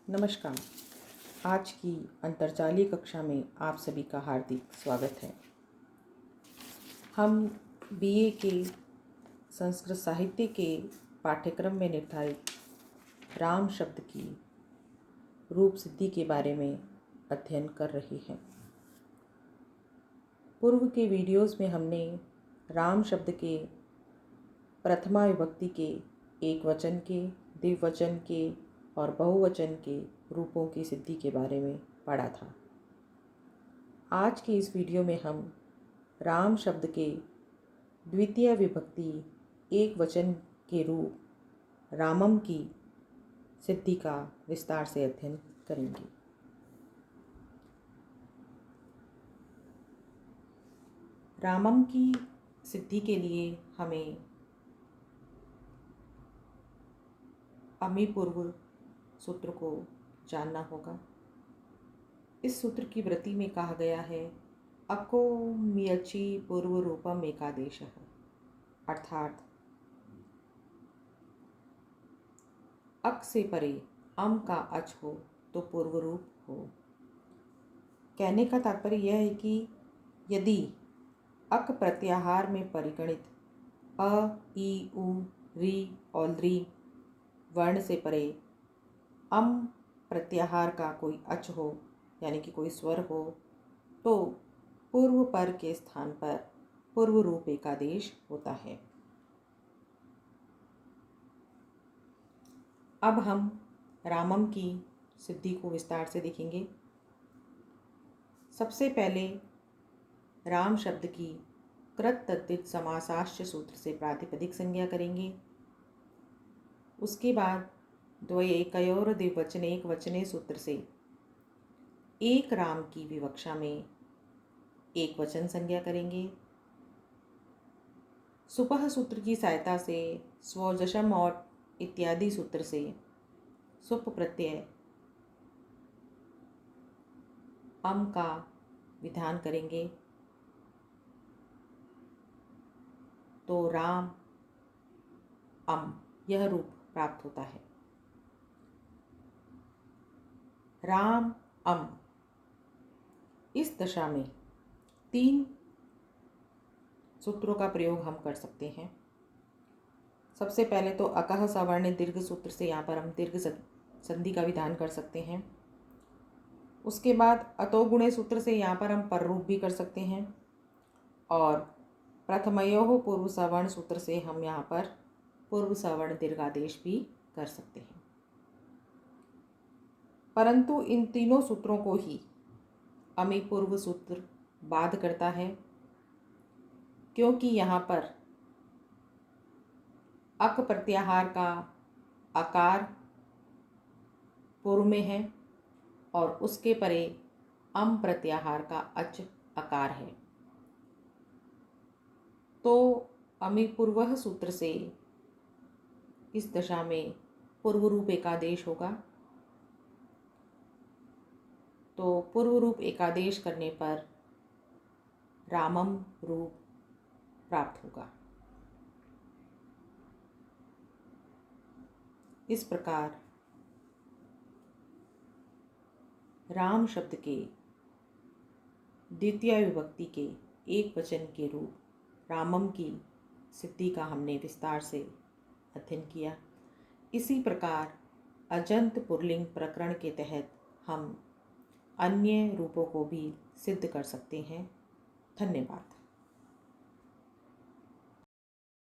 नमस्कार। आज की अंतर्जालीय कक्षा में आप सभी का हार्दिक स्वागत है। हम बीए के संस्कृत साहित्य के पाठ्यक्रम में निर्धारित राम शब्द की रूप सिद्धि के बारे में अध्ययन कर रहे हैं। पूर्व के वीडियोस में हमने राम शब्द के प्रथमा विभक्ति के, एक वचन के, द्विवचन के और बहुवचन के रूपों की सिद्धि के बारे में पढ़ा था। आज की इस वीडियो में हम राम शब्द के द्वितीय विभक्ति एक वचन के रूप रामम की सिद्धि का विस्तार से अध्ययन करेंगे। रामम की सिद्धि के लिए हमें अमी पूर्व सूत्र को जानना होगा। इस सूत्र की वृत्ति में कहा गया है अको मियची पूर्व रूपम एकादेश, अर्थात अक से परे अम का अच हो तो पूर्व रूप हो। कहने का तात्पर्य यह है कि यदि अक प्रत्याहार में परिगणित अ, ई, उ, री और री वर्ण से परे अम प्रत्याहार का कोई अच हो यानी कि कोई स्वर हो तो पूर्व पर के स्थान पर पूर्व रूप एकादेश होता है। अब हम रामम की सिद्धि को विस्तार से देखेंगे। सबसे पहले राम शब्द की कृत तद्धित समासाश्च सूत्र से प्रातिपदिक संज्ञा करेंगे। उसके बाद द्वयेकयोर द्विवचने एक वचने सूत्र से एक राम की विवक्षा में एक वचन संज्ञा करेंगे। सुपह सूत्र की सहायता से स्वजशम और इत्यादि सूत्र से सुप प्रत्यय अम का विधान करेंगे तो राम अम यह रूप प्राप्त होता है। राम अम इस दशा में तीन सूत्रों का प्रयोग हम कर सकते हैं। सबसे पहले तो अकह सवर्ण दीर्घ सूत्र से यहाँ पर हम दीर्घ संधि का विधान कर सकते हैं। उसके बाद अतो गुणे सूत्र से यहाँ पर हम पर रूप भी कर सकते हैं और प्रथमयोः पूर्व सवर्ण सूत्र से हम यहाँ पर पूर्व सवर्ण दीर्घादेश भी कर सकते हैं। परंतु इन तीनों सूत्रों को ही अमी पूर्व सूत्र बाध करता है, क्योंकि यहाँ पर अक प्रत्याहार का आकार पूर्व में है और उसके परे अम प्रत्याहार का अच आकार है। तो अमी पूर्व सूत्र से इस दशा में पूर्व रूप एकादेश होगा। तो पूर्व रूप एकादेश करने पर रामम रूप प्राप्त होगा। इस प्रकार राम शब्द के द्वितीय विभक्ति के एक वचन के रूप रामम की सिद्धि का हमने विस्तार से अध्ययन किया। इसी प्रकार अजंत पुल्लिंग प्रकरण के तहत हम अन्य रूपों को भी सिद्ध कर सकते हैं। धन्यवाद।